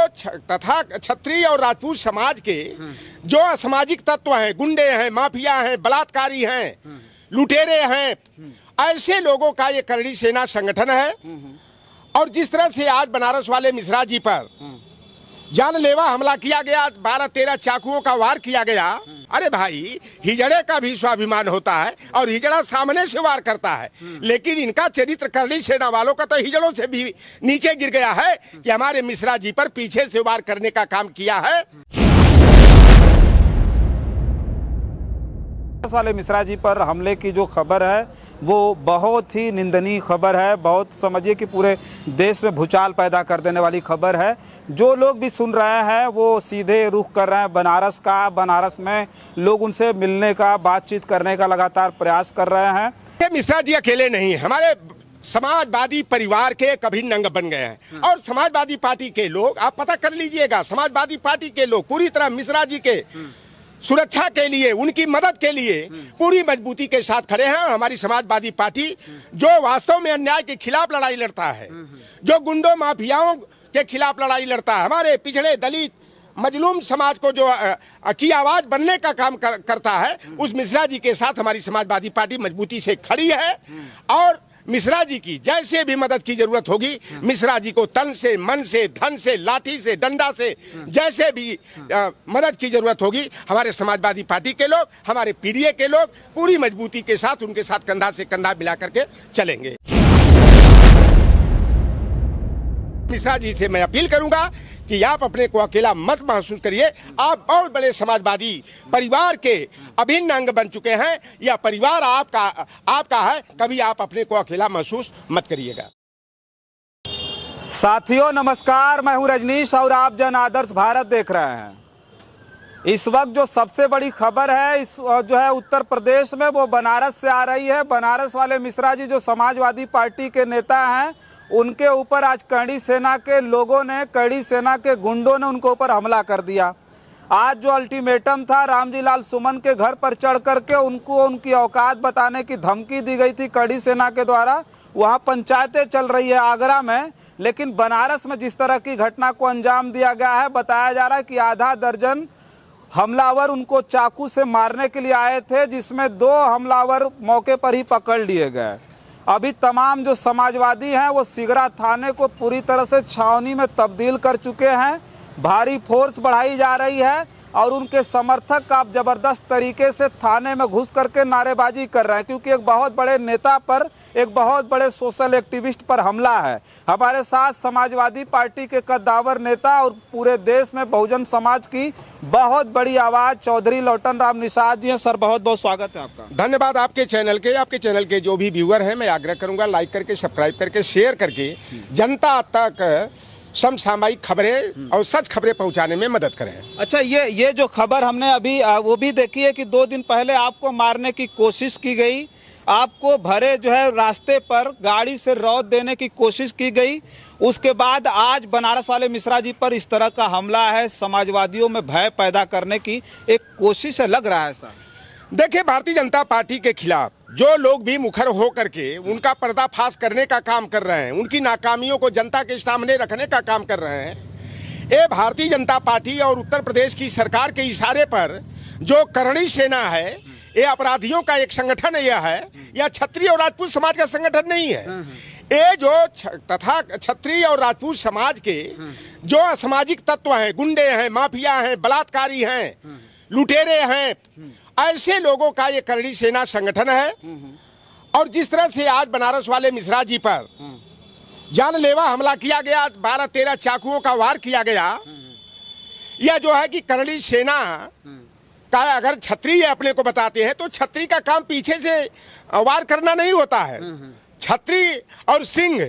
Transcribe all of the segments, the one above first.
तथा क्षत्रिय और राजपूत समाज के जो असामाजिक तत्व हैं, गुंडे हैं, माफिया हैं, बलात्कारी हैं, लुटेरे हैं, ऐसे लोगों का ये करणी सेना संगठन है। और जिस तरह से आज बनारस वाले मिश्रा जी पर जानलेवा हमला किया गया, 12-13 चाकुओं का वार किया गया। अरे भाई, हिजड़े का भी स्वाभिमान होता है और हिजड़ा सामने से वार करता है, लेकिन इनका चरित्र करणी सेना वालों का तो हिजड़ों से भी नीचे गिर गया है कि हमारे मिश्रा जी पर पीछे से वार करने का काम किया है। वाले मिश्रा जी पर हमले की जो खबर है वो बहुत ही निंदनीय खबर है। बहुत समझिए कि पूरे देश में भूचाल पैदा कर देने वाली खबर है। जो लोग भी सुन रहे हैं वो सीधे रुख कर रहे हैं बनारस का। बनारस में लोग उनसे मिलने का, बातचीत करने का लगातार प्रयास कर रहे हैं। मिश्रा जी अकेले नहीं, हमारे समाजवादी परिवार के कभी नंग बन गए हैं। और समाजवादी पार्टी के लोग, आप पता कर लीजिएगा, समाजवादी पार्टी के लोग पूरी तरह मिश्रा जी के सुरक्षा के लिए, उनकी मदद के लिए पूरी मजबूती के साथ खड़े हैं। और हमारी समाजवादी पार्टी जो वास्तव में अन्याय के खिलाफ लड़ाई लड़ता है, जो गुंडों माफियाओं के खिलाफ लड़ाई लड़ता है, हमारे पिछड़े दलित मजलूम समाज को जो की आवाज बनने का काम करता है, उस मिश्रा जी के साथ हमारी समाजवादी पार्टी मजबूती से खड़ी है। और मिश्रा जी की जैसे भी मदद की जरूरत होगी, मिश्रा जी को तन से, मन से, धन से, लाठी से, डंडा से, जैसे भी मदद की जरूरत होगी, हमारे समाजवादी पार्टी के लोग, हमारे पीडीए के लोग पूरी मजबूती के साथ उनके साथ कंधा से कंधा मिला करके चलेंगे। मिश्रा जी से मैं अपील करूंगा कि आप अपने को अकेला मत महसूस करिए। आप बहुत बड़े समाजवादी परिवार के अभिन्न अंग बन चुके हैं। यह परिवार आपका है। कभी आप अपने को अकेला महसूस मत करिएगा। साथियों नमस्कार, मैं हूं रजनीश और आप जन आदर्श भारत देख रहे हैं। इस वक्त जो सबसे बड़ी खबर है इस जो है उत्तर प्रदेश में, वो बनारस से आ रही है। बनारस वाले मिश्रा जी जो समाजवादी पार्टी के नेता हैं, उनके ऊपर आज करणी सेना के लोगों ने, करणी सेना के गुंडों ने उनके ऊपर हमला कर दिया। आज जो अल्टीमेटम था, रामजी लाल सुमन के घर पर चढ़ करके उनको उनकी औकात बताने की धमकी दी गई थी करणी सेना के द्वारा। वहाँ पंचायतें चल रही है आगरा में, लेकिन बनारस में जिस तरह की घटना को अंजाम दिया गया है, बताया जा रहा है कि आधा दर्जन हमलावर उनको चाकू से मारने के लिए आए थे, जिसमें 2 हमलावर मौके पर ही पकड़ लिए गए। अभी तमाम जो समाजवादी हैं वो सिगरा थाने को पूरी तरह से छावनी में तब्दील कर चुके हैं। भारी फोर्स बढ़ाई जा रही है और उनके समर्थक आप जबरदस्त तरीके से थाने में घुस करके नारेबाजी कर रहे हैं, क्योंकि एक बहुत बड़े नेता पर, एक बहुत बड़े सोशल एक्टिविस्ट पर हमला है। हमारे साथ समाजवादी पार्टी के कद्दावर नेता और पूरे देश में बहुजन समाज की बहुत बड़ी आवाज़ चौधरी लौटन राम निषाद जी हैं। सर बहुत बहुत स्वागत है आपका। धन्यवाद आपके चैनल के जो भी व्यूअर हैं, मैं आग्रह करूंगा लाइक करके, सब्सक्राइब करके, शेयर करके जनता तक समसामयिक खबरें और सच खबरें पहुंचाने में मदद करें। अच्छा, ये जो खबर हमने अभी वो भी देखी है कि 2 दिन पहले आपको मारने की कोशिश की गई, आपको भरे जो है रास्ते पर गाड़ी से रौद देने की कोशिश की गई। उसके बाद आज बनारस वाले मिश्रा जी पर इस तरह का हमला है। समाजवादियों में भय पैदा करने की एक कोशिश है, लग रहा है सर। देखिए, भारतीय जनता पार्टी के खिलाफ जो लोग भी मुखर हो करके उनका पर्दाफाश करने का काम कर रहे हैं, उनकी नाकामियों को जनता के सामने रखने का काम कर रहे हैं, ये भारतीय जनता पार्टी और उत्तर प्रदेश की सरकार के इशारे पर जो करणी सेना है, ये अपराधियों का एक संगठन यह है। यह क्षत्रिय और राजपूत समाज का संगठन नहीं है। ये जो तथा क्षत्रिय और राजपूत समाज के जो असामाजिक तत्व हैं, गुंडे हैं, माफिया हैं, बलात्कारी हैं, लुटेरे हैं, ऐसे लोगों का ये करणी सेना संगठन है। और जिस तरह से आज बनारस वाले मिश्रा जी पर जानलेवा हमला किया गया, 12-13 चाकुओं का वार किया गया, यह जो है कि करणी सेना का, अगर क्षत्रिय अपने को बताते हैं तो क्षत्रिय का काम पीछे से वार करना नहीं होता है। छत्री और सिंह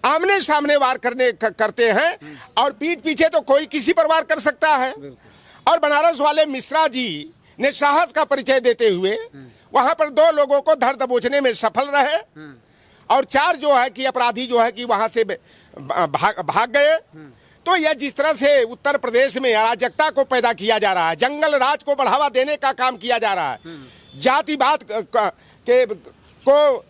आमने सामने वार करते हैं और पीठ पीछे तो कोई किसी पर वार कर सकता है। और बनारस वाले मिश्रा जी ने साहस का परिचय देते हुए वहां पर 2 लोगों को धर दबोचने में सफल रहे और 4 जो है कि अपराधी जो है कि वहां से भाग गए। तो यह जिस तरह से उत्तर प्रदेश में अराजकता को पैदा किया जा रहा है, जंगल राज को बढ़ावा देने का काम किया जा रहा है, जातिवाद को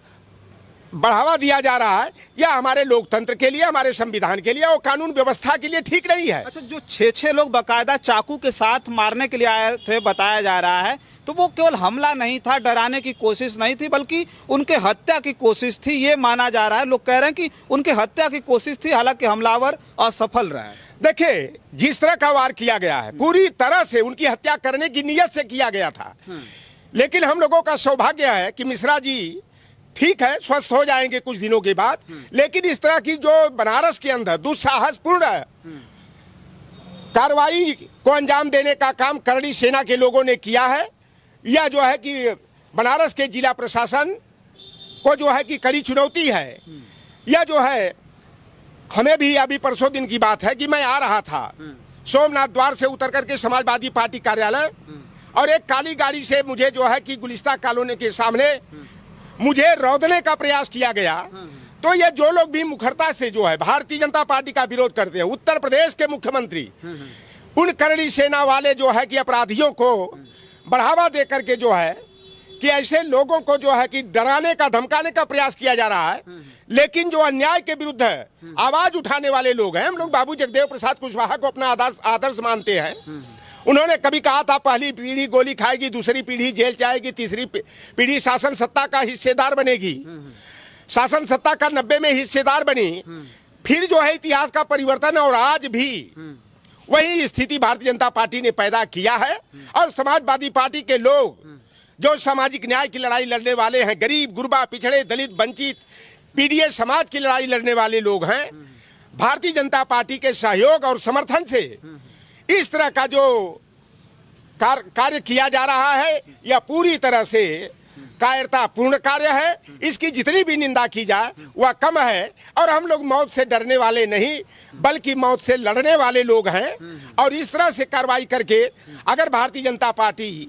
बढ़ावा दिया जा रहा है, यह हमारे लोकतंत्र के लिए, हमारे संविधान के लिए और कानून व्यवस्था के लिए ठीक नहीं है। अच्छा, जो 6 लोग बाकायदा चाकू के साथ मारने के लिए आए थे बताया जा रहा है, तो वो केवल हमला नहीं था, डराने की कोशिश नहीं थी, बल्कि उनके हत्या की कोशिश थी, ये माना जा रहा है। लोग कह रहे हैं कि उनके हत्या की कोशिश थी, हालांकि हमलावर असफल रहे। देखिए, जिस तरह का वार किया गया है पूरी तरह से उनकी हत्या करने की नीयत से किया गया था। लेकिन हम लोगों का सौभाग्य है कि मिश्रा जी ठीक है, स्वस्थ हो जाएंगे कुछ दिनों के बाद। लेकिन इस तरह की जो बनारस के अंदर दुस्साहसपूर्ण कार्रवाई को अंजाम देने का काम करणी सेना के लोगों ने किया है, यह जो है कि बनारस के जिला प्रशासन को जो है कि कड़ी चुनौती है। यह जो है, हमें भी अभी परसों दिन की बात है कि मैं आ रहा था सोमनाथ द्वार से उतर करके समाजवादी पार्टी कार्यालय, और एक काली गाड़ी से मुझे जो है कि गुलिस्ता कॉलोनी के सामने मुझे रौंदने का प्रयास किया गया। तो ये जो लोग भी मुखरता से जो है भारतीय जनता पार्टी का विरोध करते हैं, उत्तर प्रदेश के मुख्यमंत्री उन करणी सेना वाले जो है कि अपराधियों को बढ़ावा दे करके जो है कि ऐसे लोगों को जो है कि डराने का धमकाने का प्रयास किया जा रहा है। लेकिन जो अन्याय के विरुद्ध आवाज उठाने वाले लोग हैं, हम लोग बाबू जगदेव प्रसाद कुशवाहा को अपना आदर्श मानते हैं। उन्होंने कभी कहा था पहली पीढ़ी गोली खाएगी, दूसरी पीढ़ी जेल जाएगी, तीसरी पीढ़ी शासन सत्ता का हिस्सेदार बनेगी। शासन सत्ता का 90 में हिस्सेदार बनी, फिर जो है इतिहास का परिवर्तन, और आज भी वही स्थिति भारतीय जनता पार्टी ने पैदा किया है। और समाजवादी पार्टी के लोग जो सामाजिक न्याय की लड़ाई लड़ने वाले हैं, गरीब गुरबा पिछड़े दलित वंचित पीड़ित समाज की लड़ाई लड़ने वाले लोग हैं, भारतीय जनता पार्टी के सहयोग और समर्थन से इस तरह का जो कार्य किया जा रहा है, यह पूरी तरह से कायरतापूर्ण कार्य है। इसकी जितनी भी निंदा की जाए वह कम है। और हम लोग मौत से डरने वाले नहीं, बल्कि मौत से लड़ने वाले लोग हैं। और इस तरह से कार्रवाई करके अगर भारतीय जनता पार्टी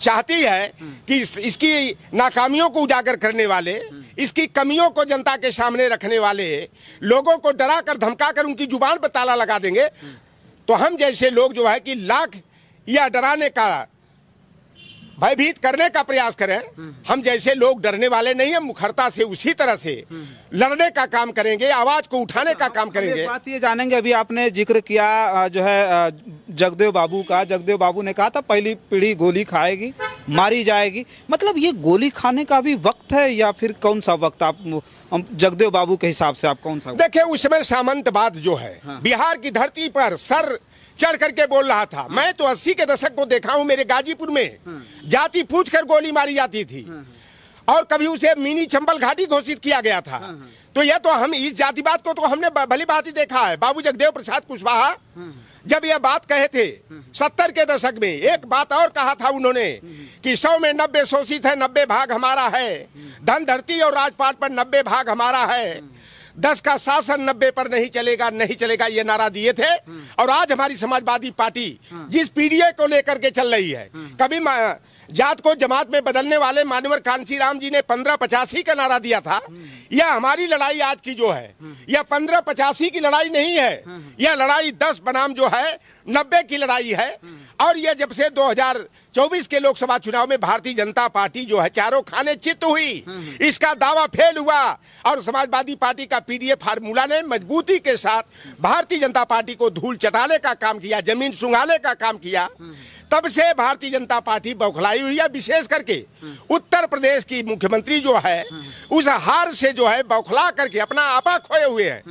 चाहती है कि इसकी नाकामियों को उजागर करने वाले, इसकी कमियों को जनता के सामने रखने वाले लोगों को डरा कर धमका कर उनकी जुबान पर ताला लगा देंगे, तो हम जैसे लोग जो है कि लाख या डराने का, भयभीत करने का प्रयास करें, हम जैसे लोग डरने वाले नहीं हैं। मुखरता से उसी तरह से लड़ने का काम करेंगे, आवाज को उठाने का काम करेंगे। बात ये जानेंगे, अभी आपने जिक्र किया जो है जगदेव बाबू का। जगदेव बाबू ने कहा था पहली पीढ़ी गोली खाएगी, मारी जाएगी। मतलब ये गोली खाने का भी वक्त है या फिर कौन सा वक्त, आप जगदेव बाबू के हिसाब से आप कौन सा? देखिए, उसमें सामंतवाद जो है बिहार की धरती पर सर चढ़ करके बोल रहा था। मैं तो 80 के दशक को देखा हूं, मेरे गाजीपुर में जाति पूछ कर गोली मारी जाती थी, और कभी उसे मिनी चंबल घाटी घोषित किया गया था। तो यह तो हम इस जातिवाद को तो हमने भली भांति देखा है। बाबू जगदेव प्रसाद कुशवाहा जब यह बात कहे थे 70 के दशक में, एक बात और कहा था उन्होंने कि 100 में 90 शोषित है, 90 भाग हमारा है। धन धरती और राजपाट पर 90 भाग हमारा है। 10 का शासन 90 पर नहीं चलेगा, नहीं चलेगा, ये नारा दिए थे। और आज हमारी समाजवादी पार्टी जिस पीढ़ी को लेकर के चल रही है, कभी जात को जमात में बदलने वाले मानवर कांसीराम जी ने 1585 का नारा दिया था। यह हमारी लड़ाई आज की जो है, यह 1585 की लड़ाई नहीं है, यह लड़ाई 10 बनाम जो है 90 की लड़ाई है। और यह जब से 2024 के लोकसभा चुनाव में भारतीय जनता पार्टी जो है चारों खाने चित हुई, इसका दावा फेल हुआ, और समाजवादी पार्टी का पीडीए फार्मूला ने मजबूती के साथ भारतीय जनता पार्टी को धूल चटाने का काम किया, जमीन सुंघाने का काम किया। तब से भारतीय जनता पार्टी बौखलाई हुई है। विशेष करके उत्तर प्रदेश की मुख्यमंत्री जो है, उस हार से जो है बौखला करके अपना आपा खोए हुए हैं,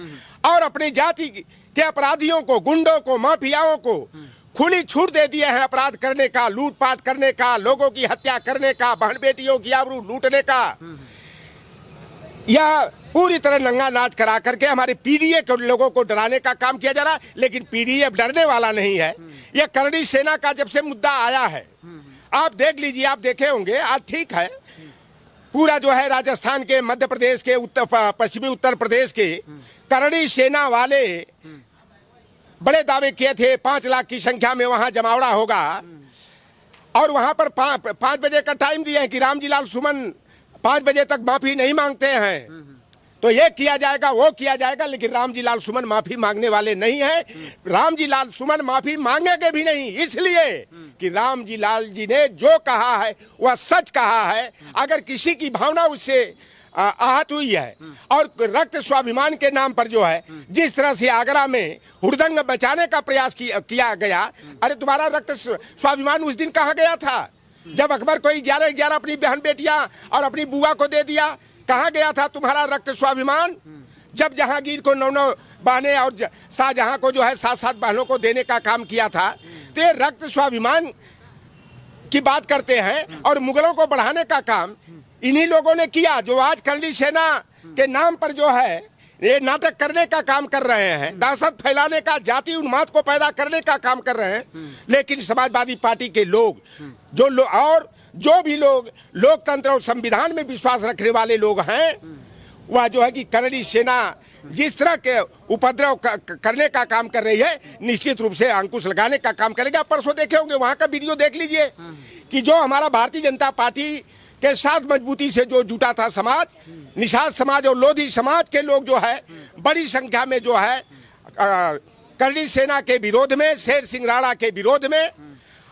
और अपनी जाति के अपराधियों को, गुंडों को, माफियाओं को खुली छूट दे दिए हैं अपराध करने का, लूटपाट करने का, लोगों की हत्या करने का, बहन बेटियों की आबरू लूटने का। यह पूरी तरह नंगा नाच करा करके हमारे पीडीए के लोगों को डराने का काम किया जा रहा है। लेकिन पीडीए डरने वाला नहीं है। यह करणी सेना का जब से मुद्दा आया है, आप देख लीजिए, आप देखे होंगे, आज ठीक है पूरा जो है राजस्थान के, मध्य प्रदेश के, पश्चिमी उत्तर प्रदेश के करणी सेना वाले बड़े दावे किए थे 5 लाख की संख्या में वहां जमावड़ा होगा, और वहां पर 5 बजे का टाइम दिए हैं कि रामजी लाल सुमन 5 बजे तक माफी नहीं मांगते हैं तो ये किया जाएगा, वो किया जाएगा। लेकिन रामजी लाल सुमन माफी मांगने वाले नहीं है। रामजी लाल सुमन माफी मांगेंगे भी नहीं, इसलिए कि रामजी लाल जी ने जो कहा है वह सच कहा है। अगर किसी की भावना उससे आहत हुई है। और रक्त स्वाभिमान के नाम पर जो है जिस तरह से आगरा में हुड़दंग बचाने का प्रयास किया गया, अरे तुम्हारा रक्त स्वाभिमान उस दिन कहाँ गया था जब अकबर को 11 अपनी बहन बेटियां और अपनी बुआ को दे दिया? कहाँ गया था तुम्हारा रक्त स्वाभिमान जब जहांगीर को 9 बहनें और शाहजहां को जो है 7 बहनों को देने का काम किया था? तो ये रक्त स्वाभिमान की बात करते हैं और मुगलों को बढ़ाने का काम इन्हीं लोगों ने किया जो आज करणी सेना के नाम पर जो है ये नाटक करने का काम कर रहे हैं, दहशत फैलाने का, जाति उन्माद को पैदा करने का काम कर रहे हैं। लेकिन समाजवादी पार्टी के लोग और जो भी लोग लोकतंत्र और संविधान में विश्वास रखने वाले लोग हैं, वह जो है कि करणी सेना जिस तरह के उपद्रव करने का काम कर रही है, निश्चित रूप से अंकुश लगाने का काम करेगा। परसों देखे होंगे, वहां का वीडियो देख लीजिए कि जो हमारा भारतीय जनता पार्टी के साथ मजबूती से जो जुटा था समाज, निषाद समाज और लोधी समाज के लोग जो है बड़ी संख्या में जो है करणी सेना के विरोध में, शेर सिंह राणा के विरोध में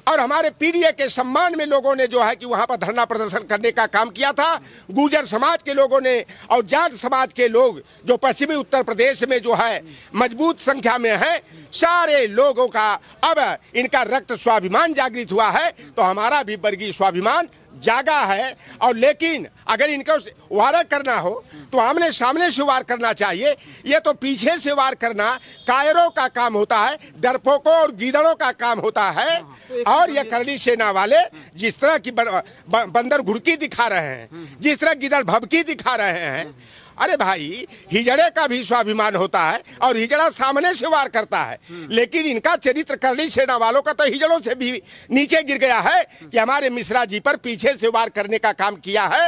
और हमारे पीडीए के सम्मान में लोगों ने जो है कि वहां पर धरना प्रदर्शन करने का काम किया था। गुर्जर समाज के लोगों ने और जाट समाज के लोग जो पश्चिमी उत्तर प्रदेश में जो है मजबूत संख्या में है, सारे लोगों का अब इनका रक्त स्वाभिमान जागृत हुआ है। तो हमारा भी वर्गीय स्वाभिमान जागा है। और लेकिन अगर इनको वार करना हो तो आमने सामने से वार करना चाहिए। ये तो पीछे से वार करना कायरों का काम होता है, डरपोकों और गीदड़ों का काम होता है। और ये करणी सेना वाले जिस तरह की बंदर घुड़की दिखा रहे हैं, जिस तरह गिदड़ भभकी दिखा रहे हैं, अरे भाई हिजड़े का भी स्वाभिमान होता है और हिजड़ा सामने से वार करता है। लेकिन इनका चरित्र करणी सेना वालों का तो हिजड़ों से भी नीचे गिर गया है कि हमारे मिश्रा जी पर पीछे से वार करने का काम किया है।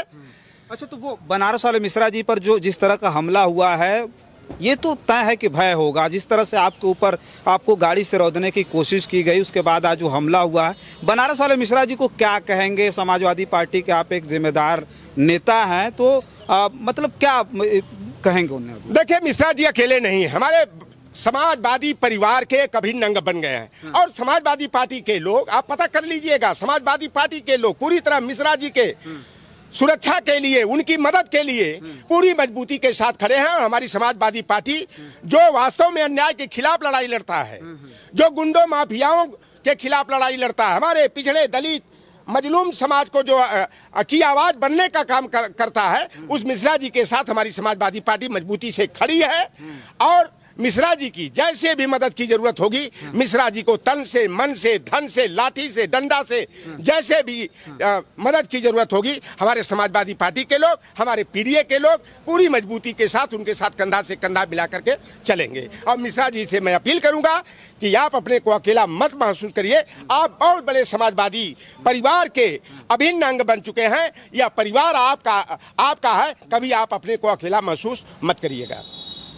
अच्छा, तो वो बनारस वाले मिश्रा जी पर जो जिस तरह का हमला हुआ है, ये तो तय है कि भय होगा। जिस तरह से आपके ऊपर आपको गाड़ी से रौंदने की कोशिश की गई, उसके बाद आज जो हमला हुआ है, बनारस वाले मिश्रा जी को क्या कहेंगे? समाजवादी पार्टी के आप एक जिम्मेदार नेता हैं, तो मतलब क्या कहेंगे उन्हें? देखिए, मिश्रा जी अकेले नहीं, हमारे समाजवादी परिवार के कभी नंग बन गए हैं। और समाजवादी पार्टी के लोग, आप पता कर लीजिएगा, समाजवादी पार्टी के लोग पूरी तरह मिश्रा जी के सुरक्षा के लिए, उनकी मदद के लिए पूरी मजबूती के साथ खड़े हैं। और हमारी समाजवादी पार्टी जो वास्तव में अन्याय के खिलाफ लड़ाई लड़ता है, जो गुंडों माफियाओं के खिलाफ लड़ाई लड़ता है, हमारे पिछड़े दलित मजलूम समाज को जो की आवाज बनने का काम करता है, उस मिश्रा जी के साथ हमारी समाजवादी पार्टी मजबूती से खड़ी है। और मिश्रा जी की जैसे भी मदद की जरूरत होगी, मिश्रा जी को तन से, मन से, धन से, लाठी से, डंडा से, जैसे भी मदद की जरूरत होगी, हमारे समाजवादी पार्टी के लोग, हमारे पीडीए के लोग पूरी मजबूती के साथ उनके साथ कंधा से कंधा मिला करके चलेंगे। और मिश्रा जी से मैं अपील करूंगा कि आप अपने को अकेला मत महसूस करिए। आप बहुत बड़े समाजवादी परिवार के अभिन्न अंग बन चुके हैं। यह परिवार आपका है, कभी आप अपने को अकेला महसूस मत करिएगा।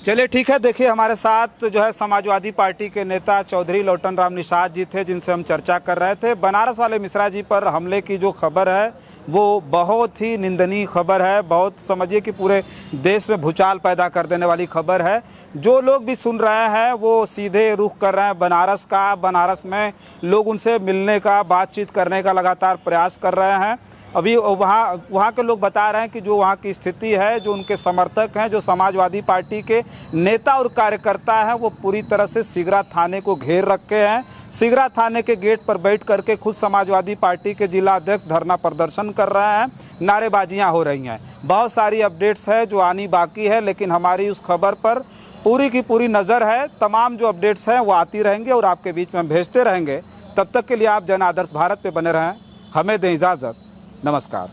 चलिए ठीक है। देखिए, हमारे साथ जो है समाजवादी पार्टी के नेता चौधरी लौटन राम निषाद जी थे, जिनसे हम चर्चा कर रहे थे। बनारस वाले मिश्रा जी पर हमले की जो खबर है वो बहुत ही निंदनीय खबर है, बहुत समझिए कि पूरे देश में भूचाल पैदा कर देने वाली खबर है। जो लोग भी सुन रहे हैं वो सीधे रुख कर रहे हैं बनारस का। बनारस में लोग उनसे मिलने का, बातचीत करने का लगातार प्रयास कर रहे हैं। अभी वहाँ के लोग बता रहे हैं कि जो वहाँ की स्थिति है, जो उनके समर्थक हैं, जो समाजवादी पार्टी के नेता और कार्यकर्ता हैं, वो पूरी तरह से सिगरा थाने को घेर रखे हैं। सिगरा थाने के गेट पर बैठ करके खुद समाजवादी पार्टी के जिला अध्यक्ष धरना प्रदर्शन कर रहे हैं, नारेबाजियाँ हो रही हैं। बहुत सारी अपडेट्स है जो आनी बाकी है, लेकिन हमारी उस खबर पर पूरी की पूरी नज़र है। तमाम जो अपडेट्स हैं वो आती रहेंगे और आपके बीच में भेजते रहेंगे। तब तक के लिए आप जन आदर्श भारत पे बने रहें। हमें दें इजाज़त। नमस्कार।